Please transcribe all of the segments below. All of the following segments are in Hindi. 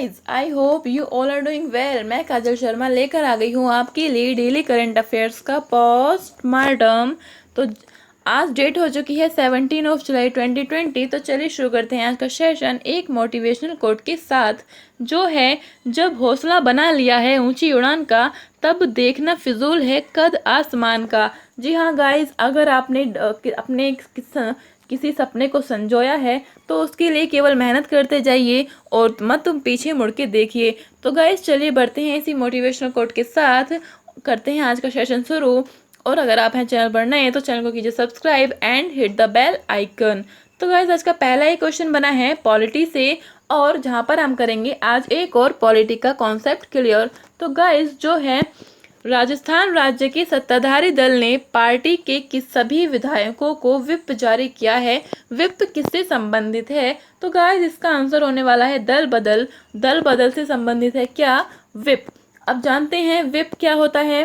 Guys, I hope you all are doing well. मैं काजल शर्मा लेकर आ गई हूँ आपके लिए डेली करंट अफेयर्स का पोस्टमार्टम। तो आज डेट हो चुकी है 17 जुलाई 2020। तो चलिए शुरू करते हैं आज का सेशन एक मोटिवेशनल कोट के साथ, जो है जब हौसला बना लिया है ऊंची उड़ान का, तब देखना फिजूल है कद आसमान का। जी हाँ गाइज, अगर आपने अपने किसी सपने को संजोया है तो उसके लिए केवल मेहनत करते जाइए और मत तुम पीछे मुड़ के देखिए। तो गाइस चलिए बढ़ते हैं इसी मोटिवेशनल कोट के साथ, करते हैं आज का सेशन शुरू। और अगर आप हैं चैनल पर नए तो चैनल को कीजिए subscribe and hit the bell icon. तो गाइस आज का पहला ही क्वेश्चन बना है पॉलिटी से, और जहां पर हम करेंगे आज एक और पॉलिटी का कॉन्सेप्ट क्लियर। तो गाइस जो है, राजस्थान राज्य के सत्ताधारी दल ने पार्टी के किस सभी विधायकों को व्हिप जारी किया है। व्हिप किससे संबंधित है? तो गाइस इसका आंसर होने वाला है दल बदल। दल बदल से संबंधित है क्या? व्हिप। अब जानते हैं व्हिप क्या होता है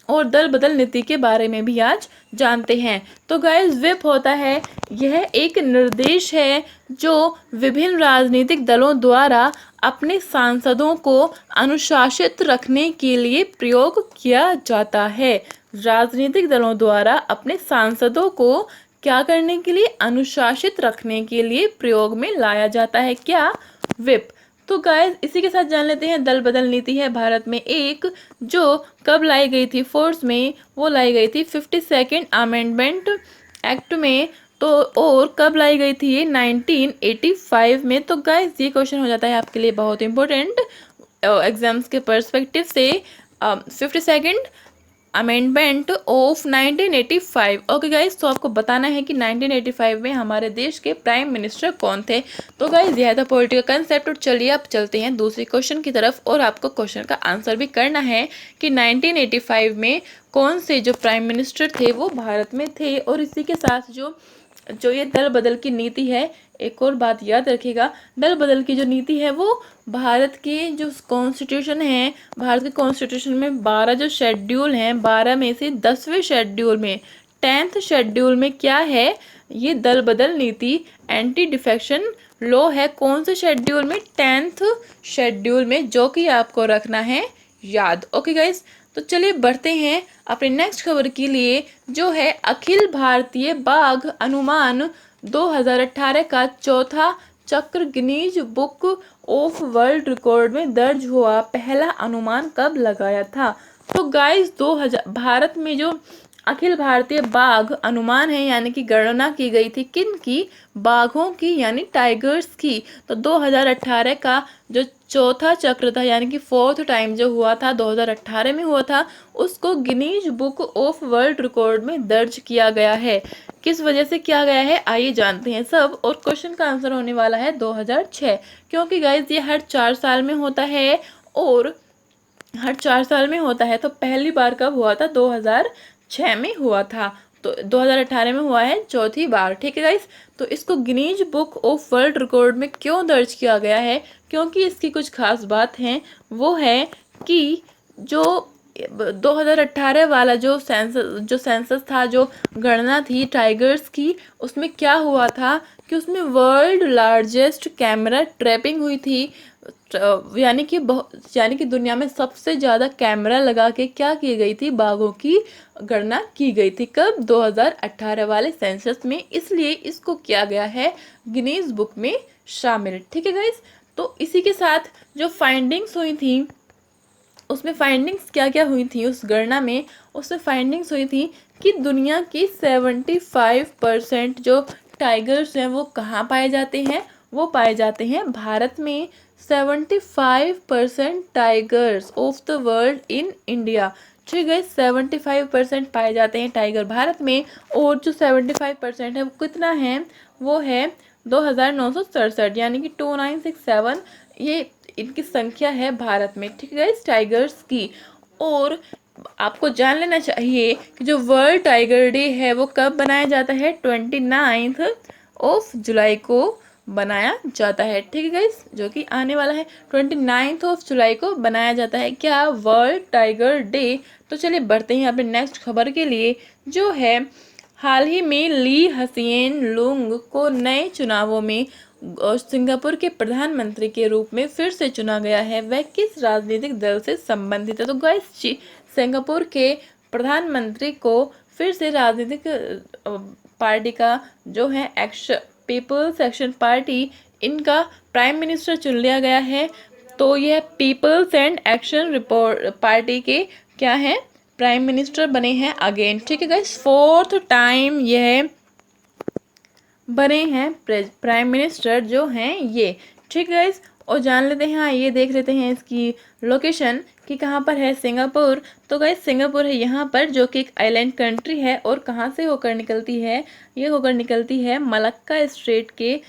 और दल बदल नीति के बारे में भी आज जानते हैं। तो गाइस व्हिप होता है, यह एक निर्देश है जो विभिन्न राजनीतिक दलों द्वारा अपने सांसदों को अनुशासित रखने के लिए प्रयोग किया जाता है। राजनीतिक दलों द्वारा अपने सांसदों को क्या करने के लिए? अनुशासित रखने के लिए प्रयोग में लाया जाता है क्या? व्हिप। तो गाइस इसी के साथ जान लेते हैं दल बदल नीति है भारत में एक, जो कब लाई गई थी फोर्स में? वो लाई गई थी 52nd अमेंडमेंट एक्ट में। तो और कब लाई गई थी ये? 1985 में। तो गाइस ये क्वेश्चन हो जाता है आपके लिए बहुत इंपॉर्टेंट एग्जाम्स के पर्सपेक्टिव से। 52nd amendment of 1985। Okay guys, तो आपको बताना है कि 1985 में हमारे देश के प्राइम मिनिस्टर कौन थे। तो गाइस यह था पॉलिटिकल कंसेप्ट। और चलिए अब चलते हैं दूसरे क्वेश्चन की तरफ, और आपको क्वेश्चन का आंसर भी करना है कि 1985 में कौन से जो प्राइम मिनिस्टर थे वो भारत में थे। और इसी के साथ जो जो ये दल बदल की नीति है, एक और बात याद रखिएगा, दल बदल की जो नीति है वो भारत की जो कॉन्स्टिट्यूशन है, भारत के कॉन्स्टिट्यूशन में 12 जो शेड्यूल हैं, 12 में से 10वें शेड्यूल में, 10th शेड्यूल में क्या है? ये दल बदल नीति एंटी डिफेक्शन लॉ है। कौन से शेड्यूल में? 10th शेड्यूल में, जो कि आपको रखना है याद। ओके गाइस, तो चलिए बढ़ते हैं अपने नेक्स्ट खबर के लिए, जो है अखिल भारतीय बाघ अनुमान 2018 का चौथा चक्र Guinness book of world record में दर्ज हुआ। पहला अनुमान कब लगाया था? तो गाइस 2000 भारत में जो अखिल भारतीय बाघ अनुमान है, यानी कि गणना की गई थी किन की? बाघों की, यानी टाइगर्स की। तो 2018 का जो चौथा चक्र था, यानी कि फोर्थ टाइम जो हुआ था 2018 में हुआ था, उसको Guinness book of world record में दर्ज किया गया है। किस वजह से किया गया है आइए जानते हैं सब। और क्वेश्चन का आंसर होने वाला है 2006, क्योंकि गाइज ये हर 4 साल में होता है। और हर 4 साल में होता है, तो पहली बार कब हुआ था? 2006 में हुआ था। तो 2018 में हुआ है चौथी बार। ठीक है गाइस, तो इसको Guinness book of world record में क्यों दर्ज किया गया है? क्योंकि इसकी कुछ खास बात है, वो है कि जो 2018 वाला जो सेंसस था, जो गणना थी टाइगर्स की, उसमें क्या हुआ था कि उसमें वर्ल्ड लार्जेस्ट कैमरा ट्रैपिंग हुई थी। यानी कि दुनिया में सबसे ज़्यादा कैमरा लगा के क्या की गई थी? बाघों की गणना की गई थी। कब? 2018 वाले सेंसस में। इसलिए इसको किया गया है गिनीज बुक में शामिल। ठीक है गाइस, तो इसी के साथ जो फाइंडिंग्स हुई थी, उसमें फाइंडिंग्स क्या क्या हुई थी उस गणना में? उसमें फाइंडिंग्स हुई थी कि दुनिया की 75% जो टाइगर्स हैं वो कहाँ पाए जाते हैं? वो पाए जाते हैं भारत में। 75% tigers of the world in India. ठीक है, 75% पाए जाते हैं टाइगर भारत में। और जो 75% है वो कितना है? वो है 2967, यानी कि 2967, ये इनकी संख्या है भारत में। ठीक है इस टाइगर्स की। और आपको जान लेना चाहिए कि जो वर्ल्ड टाइगर डे है वो कब बनाया जाता है? 29 जुलाई को बनाया जाता है। ठीक है गाइस, जो कि आने वाला है 29 जुलाई को बनाया जाता है क्या? World tiger day. तो चलिए बढ़ते हैं अपने नेक्स्ट खबर के लिए, जो है हाल ही में ली हसिएन लुंग को नए चुनावों में सिंगापुर के प्रधानमंत्री के रूप में फिर से चुना गया है। वह किस राजनीतिक दल से संबंधित है? तो गाइस सिंगापुर के प्रधानमंत्री को फिर से राजनीतिक पार्टी का जो है पीपल्स एक्शन पार्टी, इनका प्राइम मिनिस्टर चुन लिया गया है। तो यह people's and action report party के क्या है, प्राइम मिनिस्टर बने हैं अगेन। ठीक है गाइस, 4th टाइम यह बने हैं प्राइम मिनिस्टर जो हैं ये। ठीक है गाइस, और जान लेते हैं, ये देख लेते हैं इसकी लोकेशन कि कहाँ पर है सिंगापुर। तो गाइस सिंगापुर है यहाँ पर, जो कि एक आइलैंड कंट्री है। और कहाँ से होकर निकलती है? ये होकर निकलती है मलक्का स्ट्रेट के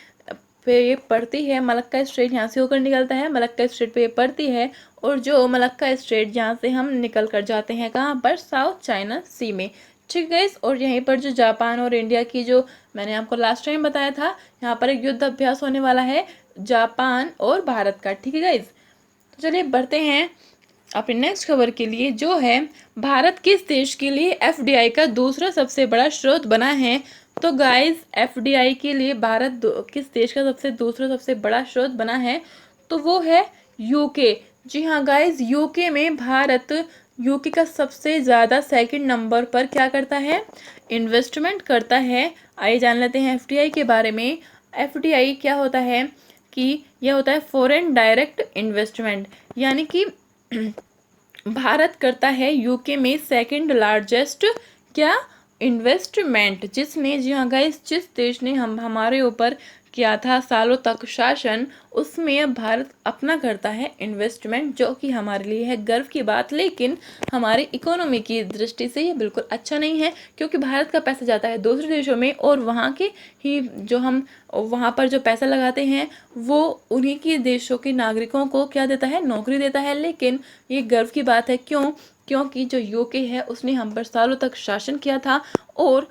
पे ये पड़ती है। मलक्का स्ट्रेट यहाँ से होकर निकलता है, मलक्का स्ट्रेट पे ये पड़ती है। और जो मलक्का स्ट्रेट जहाँ से हम निकल कर जाते हैं कहाँ पर? साउथ चाइना सी में। ठीक है गाइस, और यहीं पर जो जापान और इंडिया की, जो मैंने आपको लास्ट टाइम बताया था, यहाँ पर एक युद्ध अभ्यास होने वाला है जापान और भारत का। ठीक है गाइस, तो चलिए बढ़ते हैं अपने नेक्स्ट खबर के लिए, जो है भारत किस देश के लिए एफडीआई का दूसरा सबसे बड़ा स्रोत बना है? तो गाइस एफडीआई के लिए भारत किस देश का दूसरा सबसे बड़ा स्रोत बना है? तो वो है यूके। जी हाँ गाइस, यूके में भारत यूके का सबसे ज़्यादा सेकंड नंबर पर क्या करता है? इन्वेस्टमेंट करता है। आइए जान लेते हैं एफडीआई के बारे में। एफडीआई क्या होता है कि यह होता है फॉरेन डायरेक्ट इन्वेस्टमेंट, यानी कि भारत करता है यूके में सेकंड लार्जेस्ट क्या, इन्वेस्टमेंट। जिसने, जी हाँ गाइस, जिस देश ने हमारे ऊपर किया था सालों तक शासन, उसमें अब भारत अपना करता है इन्वेस्टमेंट, जो कि हमारे लिए है गर्व की बात। लेकिन हमारी इकोनॉमी की दृष्टि से ये बिल्कुल अच्छा नहीं है, क्योंकि भारत का पैसा जाता है दूसरे देशों में, और वहाँ के ही जो हम वहाँ पर जो पैसा लगाते हैं वो उन्हीं के देशों के नागरिकों को क्या देता है? नौकरी देता है। लेकिन ये गर्व की बात है, क्यों? क्योंकि जो यूके है उसने हम पर सालों तक शासन किया था, और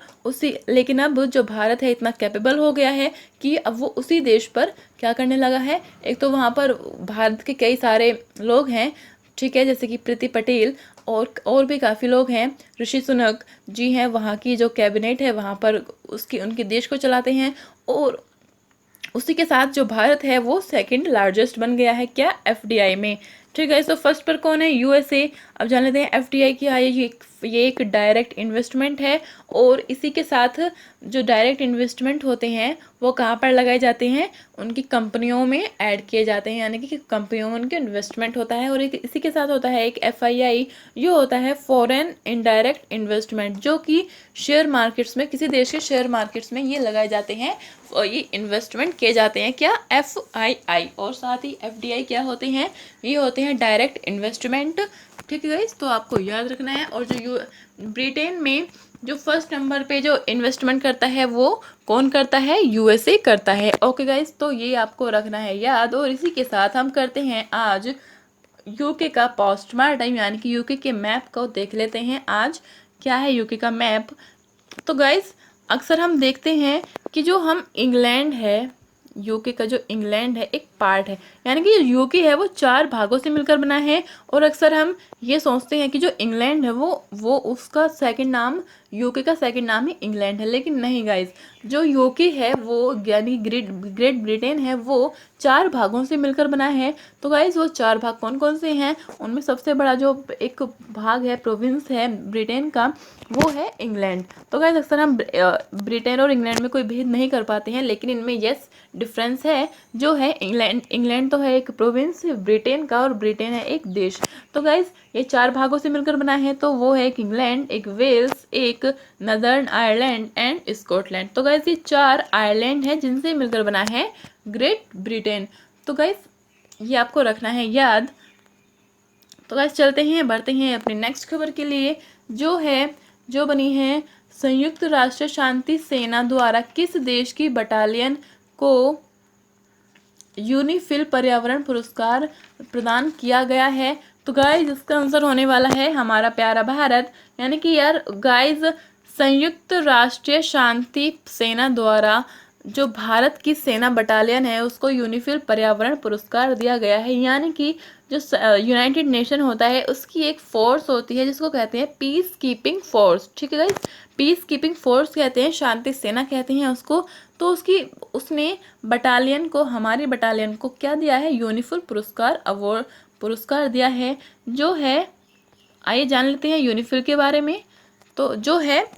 लेकिन अब जो भारत है इतना कैपेबल हो गया है कि अब वो उसी देश पर क्या करने लगा है। एक तो वहाँ पर भारत के कई सारे लोग हैं, ठीक है, जैसे कि प्रीति पटेल और भी काफ़ी लोग हैं, ऋषि सुनक जी हैं, वहाँ की जो कैबिनेट है वहाँ पर उनके देश को चलाते हैं। और उसी के साथ जो भारत है वो सेकंड लार्जेस्ट बन गया है क्या, एफडीआई में। ठीक है, तो फर्स्ट पर कौन है? यूएसए। अब जान लेते हैं एफडीआई क्या है। ये एक डायरेक्ट इन्वेस्टमेंट है, और इसी के साथ जो डायरेक्ट इन्वेस्टमेंट होते हैं वो कहाँ पर लगाए जाते हैं? उनकी कंपनियों में ऐड किए जाते हैं, यानी कि कंपनियों में उनके इन्वेस्टमेंट होता है। और इसी के साथ होता है एक एफआईआई, ये होता है फॉरेन इनडायरेक्ट इन्वेस्टमेंट, जो कि शेयर मार्केट्स में, किसी देश के शेयर मार्केट्स में ये लगाए जाते हैं और ये इन्वेस्टमेंट किए जाते हैं क्या, एफआईआई। और साथ ही एफडीआई क्या होते हैं? ये होते हैं डायरेक्ट इन्वेस्टमेंट। ठीक है गाइस, तो आपको याद रखना है। और जो ब्रिटेन में जो फर्स्ट नंबर पे जो इन्वेस्टमेंट करता है वो कौन करता है? यूएसए करता है। ओके गाइस, तो ये आपको रखना है याद। और इसी के साथ हम करते हैं आज यूके का पोस्टमार्टम, यानी कि यूके के मैप को देख लेते हैं। आज क्या है यूके का मैप? तो गाइस अक्सर हम देखते हैं कि जो हम इंग्लैंड है, यूके का जो इंग्लैंड है एक पार्ट है, यानी कि जो यूके है वो 4 भागों से मिलकर बना है। और अक्सर हम ये सोचते हैं कि जो इंग्लैंड है वो उसका सेकंड नाम, यूके का सेकंड नाम ही इंग्लैंड है। लेकिन नहीं गाइस, जो यूके है वो, यानी ग्रेट ब्रिटेन है, वो 4 भागों से मिलकर बना है। तो गाइस वो 4 भाग कौन कौन से हैं? उनमें सबसे बड़ा जो एक भाग है, प्रोविंस है ब्रिटेन का, वो है इंग्लैंड। तो गाइस अक्सर हम ब्रिटेन और इंग्लैंड में कोई भेद नहीं कर पाते हैं, लेकिन इनमें यस डिफरेंस है, जो है इंग्लैंड तो है एक प्रोविंस ब्रिटेन का, और ब्रिटेन है एक देश। तो गाइस ये 4 भागों से मिलकर बना है, तो वो है एक इंग्लैंड, एक वेल्स, एक नदर्न आयरलैंड एंड स्कॉटलैंड। तो गाइस ये 4 आयरलैंड है जिनसे मिलकर बना है ग्रेट ब्रिटेन। तो गाइस ये आपको रखना है याद। तो गाइस चलते हैं, बढ़ते हैं अपनी नेक्स्ट खबर के लिए, जो बनी है संयुक्त राष्ट्र शांति सेना द्वारा किस देश की बटालियन को यूनिफिल पर्यावरण पुरस्कार प्रदान किया गया है? तो गाइज इसका आंसर होने वाला है हमारा प्यारा भारत। यानी कि यार गाइज संयुक्त राष्ट्रीय शांति सेना द्वारा जो भारत की सेना बटालियन है उसको यूनिफिल पर्यावरण पुरस्कार दिया गया है। यानी कि जो यूनाइटेड नेशन होता है उसकी एक फोर्स होती है जिसको कहते हैं पीस कीपिंग फोर्स। ठीक है गाइस, पीस कीपिंग फोर्स कहते हैं, शांति सेना कहते हैं उसको। तो उसने बटालियन को, हमारी बटालियन को क्या दिया है, यूनिफिल पुरस्कार अवार्ड पुरस्कार दिया है, जो है, आइए जान लेते हैं यूनिफिल के बारे में। तो जो है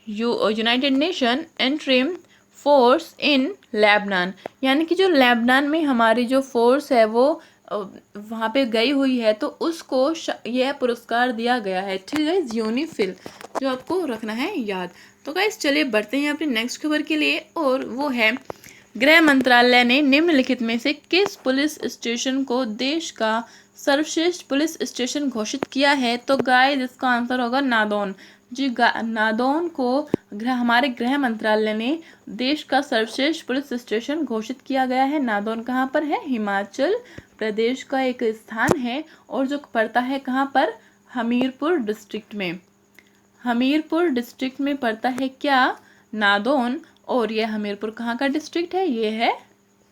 united nation interim force in Lebanon, यानी कि जो लेबनान में हमारी जो फोर्स है वो वहाँ पे गई हुई है, तो उसको यह पुरस्कार दिया गया है। ठीक है गाइस, यूनिफिल, जो आपको रखना है याद। तो गाइस चलिए बढ़ते हैं अपनी नेक्स्ट खबर के लिए, और वो है गृह मंत्रालय ने निम्नलिखित में से किस पुलिस स्टेशन को देश का सर्वश्रेष्ठ पुलिस स्टेशन घोषित किया है। तो गाइस इसका आंसर होगा नादौन। जी, नादौन को हमारे गृह मंत्रालय ने देश का सर्वश्रेष्ठ पुलिस स्टेशन घोषित किया गया है। नादौन कहाँ पर है, हिमाचल प्रदेश का एक स्थान है, और जो पड़ता है कहाँ पर, हमीरपुर डिस्ट्रिक्ट में। हमीरपुर डिस्ट्रिक्ट में पड़ता है क्या, नादौन। और यह हमीरपुर कहाँ का डिस्ट्रिक्ट है, ये है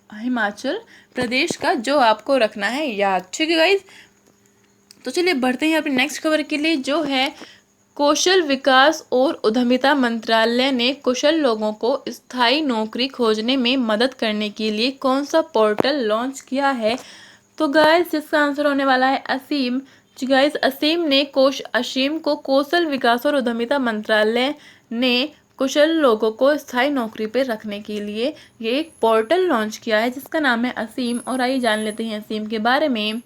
हिमाचल प्रदेश का, जो आपको रखना है याद। ठीक है गाइज, तो चलिए बढ़ते हैं अपनी नेक्स्ट खबर के लिए, जो है कौशल विकास और उद्यमिता मंत्रालय ने कुशल लोगों को स्थायी नौकरी खोजने में मदद करने के लिए कौन सा पोर्टल लॉन्च किया है। तो गाइस जिसका आंसर होने वाला है असीम। गाइस असीम को कौशल विकास और उद्यमिता मंत्रालय ने कुशल लोगों को स्थायी नौकरी पर रखने के लिए ये एक पोर्टल लॉन्च किया है जिसका नाम है असीम। और आइए जान लेते हैं असीम के बारे में।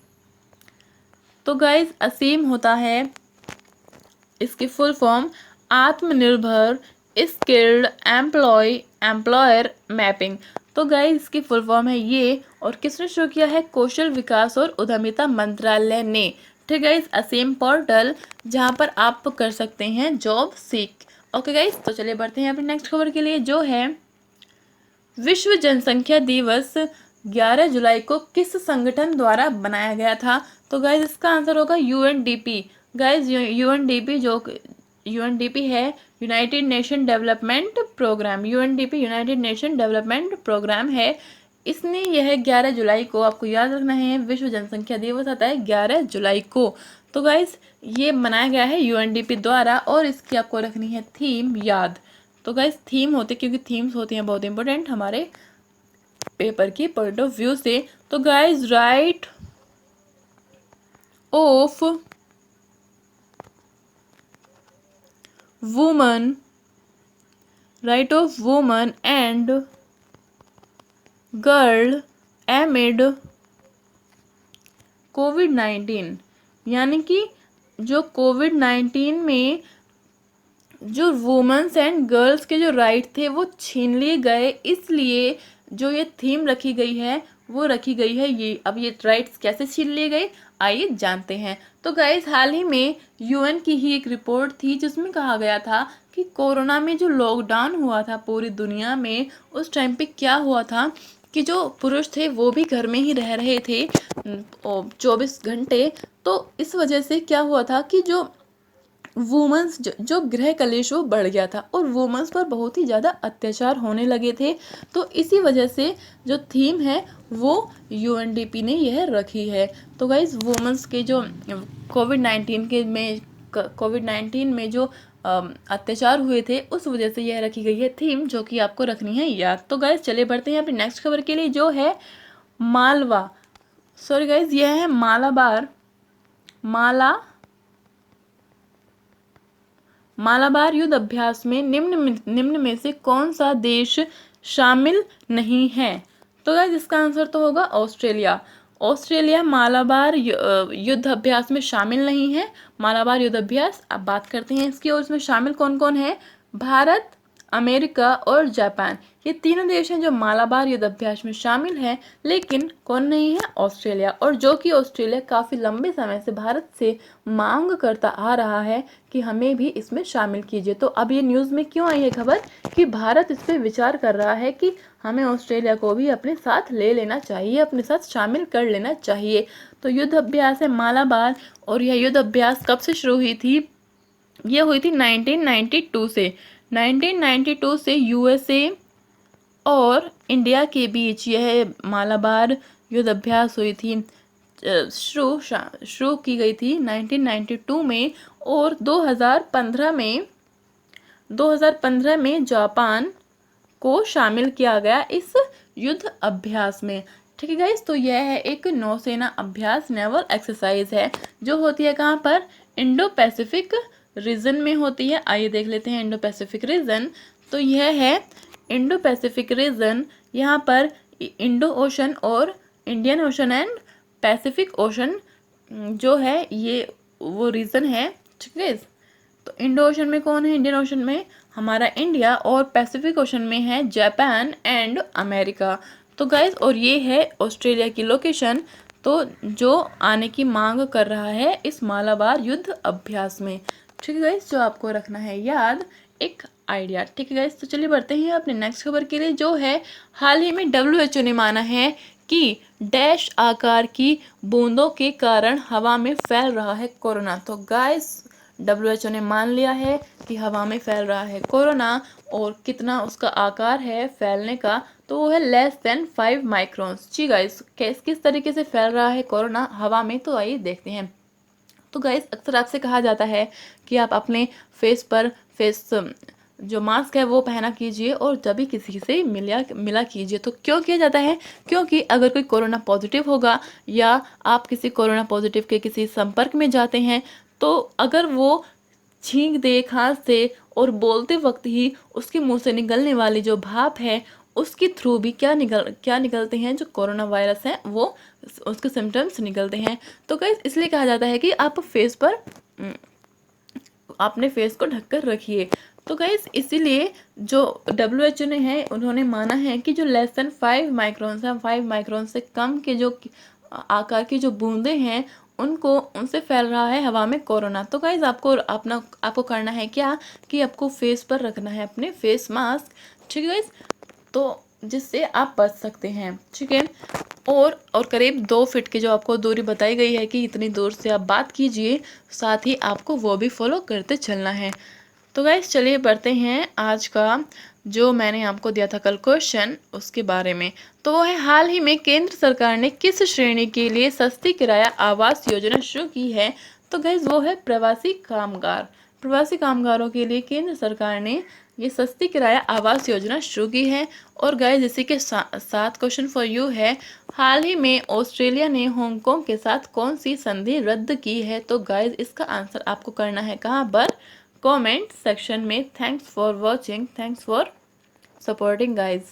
तो गाइस असीम होता है, इसकी फुल फॉर्म आत्मनिर्भर स्किल्ड एम्प्लॉयर मैपिंग। तो गाइस इसकी फुल फॉर्म है ये, और किसने शुरू किया है, कौशल विकास और उद्यमिता मंत्रालय ने। ठीक है गाइस, असीम पोर्टल जहां पर आप कर सकते हैं जॉब सीख। ओके गाइस, तो चलिए बढ़ते हैं अपनी नेक्स्ट खबर के लिए, जो है विश्व जनसंख्या दिवस 11 जुलाई को किस संगठन द्वारा बनाया गया था। तो गाइस इसका आंसर होगा यूएनडीपी। गाइस यूएनडीपी है united nation development programme. UNDP united nation development programme है। इसने यह 11 जुलाई को, आपको याद रखना है, विश्व जनसंख्या दिवस आता है 11 जुलाई को। तो गाइस ये बनाया गया है यूएनडीपी द्वारा, और इसकी आपको रखनी है थीम याद। तो गाइस थीम होते, क्योंकि थीम्स होती हैं बहुत इंपॉर्टेंट हमारे पेपर की पॉइंट ऑफ व्यू से। तो guys right of woman and girl amid कोविड-19, यानी कि जो कोविड-19 में जो वुमेन्स एंड गर्ल्स के जो राइट थे वो छीन लिए गए, इसलिए जो ये थीम रखी गई है वो रखी गई है ये। अब ये राइट्स कैसे छीन लिए गए, आइए जानते हैं। तो गाइस हाल ही में यूएन की ही एक रिपोर्ट थी जिसमें कहा गया था कि कोरोना में जो लॉकडाउन हुआ था पूरी दुनिया में, उस टाइम पे क्या हुआ था कि जो पुरुष थे वो भी घर में ही रह रहे थे 24 घंटे। तो इस वजह से क्या हुआ था कि जो वुमेन्स जो गृह कलेश वो बढ़ गया था, और वुमेन्स पर बहुत ही ज़्यादा अत्याचार होने लगे थे। तो इसी वजह से जो थीम है वो यूएनडीपी ने यह रखी है। तो गाइस वुमेन्स के जो कोविड-19 में जो अत्याचार हुए थे, उस वजह से यह रखी गई है थीम, जो कि आपको रखनी है याद। तो गाइस चलिए बढ़ते हैं अपनी नेक्स्ट खबर के लिए, जो है यह है मालाबार युद्ध अभ्यास में निम्न में से कौन सा देश शामिल नहीं है। तो गाइस इसका आंसर तो होगा ऑस्ट्रेलिया मालाबार युद्ध अभ्यास में शामिल नहीं है। मालाबार युद्ध अभ्यास, अब बात करते हैं इसकी, और इसमें शामिल कौन कौन है, भारत, अमेरिका और जापान। ये तीनों देश हैं जो मालाबार युद्ध अभ्यास में शामिल हैं, लेकिन कौन नहीं है, ऑस्ट्रेलिया। और जो कि ऑस्ट्रेलिया काफ़ी लंबे समय से भारत से मांग करता आ रहा है कि हमें भी इसमें शामिल कीजिए। तो अब ये न्यूज़ में क्यों आई है खबर कि भारत इस पर विचार कर रहा है कि हमें ऑस्ट्रेलिया को भी अपने साथ ले लेना चाहिए, अपने साथ शामिल कर लेना चाहिए। तो युद्ध अभ्यास है मालाबार, और यह युद्ध अभ्यास कब से शुरू हुई थी, यह हुई थी 1992 से। 1992 से यूएसए और इंडिया के बीच यह मालाबार युद्ध अभ्यास हुई थी। शुरू की गई थी 1992 में, और 2015 में जापान को शामिल किया गया इस युद्ध अभ्यास में। ठीक है गाइस, तो यह है एक नौसेना अभ्यास, नेवल एक्सरसाइज है, जो होती है कहाँ पर, इंडो पैसिफिक रीजन में होती है। आइए देख लेते हैं इंडो पैसिफिक रीजन। तो यह है इंडो पैसिफिक रीजन, यहाँ पर इंडो ओशन और Indian ocean and Pacific ocean जो है ये वो रीजन है। ठीक है, तो इंडो ओशन में कौन है, इंडियन ओशन में हमारा इंडिया, और पैसिफिक ओशन में है जापान एंड अमेरिका। तो गाइस, और ये है ऑस्ट्रेलिया की लोकेशन, तो जो आने की मांग कर रहा है इस मालाबार युद्ध अभ्यास में। ठीक है गाइस, जो आपको रखना है याद एक आइडिया। ठीक है गाइस, तो चलिए बढ़ते हैं अपने नेक्स्ट खबर के लिए, जो है हाल ही में WHO ने माना है कि डैश आकार की बूंदों के कारण हवा में फैल रहा है कोरोना। तो गाइस, WHO ने मान लिया है कि हवा में फैल रहा है कोरोना, और कितना उसका आकार है फैलने का, तो वो है <5 माइक्रोन्स। जी गाइस, किस तरीके से फैल रहा है कोरोना हवा में, तो आइए देखते हैं। तो गाइस, अक्सर आपसे कहा जाता है कि आप अपने फेस जो मास्क है वो पहना कीजिए, और जब भी किसी से मिला कीजिए। तो क्यों किया जाता है, क्योंकि अगर कोई कोरोना पॉजिटिव होगा, या आप किसी कोरोना पॉजिटिव के किसी संपर्क में जाते हैं, तो अगर वो छींक दे, खांस दे, और बोलते वक्त ही उसके मुंह से निकलने वाली जो भाप है, उसके थ्रू भी क्या निकलते हैं, जो कोरोना वायरस है वो उसके सिम्टम्स निकलते हैं। तो गाइस, इसलिए कहा जाता है कि आप फेस पर अपने फेस को ढककर रखिए। तो गाइस, इसीलिए जो WHO ने है, उन्होंने माना है कि जो <5 माइक्रोन है, 5 माइक्रोन से कम के जो आकार की जो बूंदे हैं, उनसे फैल रहा है हवा में कोरोना। तो गाइस, आपको करना है क्या, कि आपको फेस पर रखना है अपने फेस मास्क। ठीक है गाइस, तो जिससे आप बच सकते हैं। ठीक है, और करीब 2 फीट की जो आपको दूरी बताई गई है कि इतनी दूर से आप बात कीजिए, साथ ही आपको वो भी फॉलो करते चलना है। तो गाइस, चलिए बढ़ते हैं आज का जो मैंने आपको दिया था कल क्वेश्चन, उसके बारे में। तो वो है, हाल ही में केंद्र सरकार ने किस श्रेणी के लिए सस्ती किराया आवास योजना शुरू की है। तो गाइस, वो है प्रवासी कामगार। प्रवासी कामगारों के लिए केंद्र सरकार ने ये सस्ती किराया आवास योजना शुरू की है। और गाइस, इसी के साथ क्वेश्चन फॉर यू है, हाल ही में ऑस्ट्रेलिया ने हांगकांग के साथ कौन सी संधि रद्द की है। तो गाइस, इसका आंसर आपको करना है कहाँ पर, कमेंट सेक्शन में। Thanks for watching, thanks for supporting guys.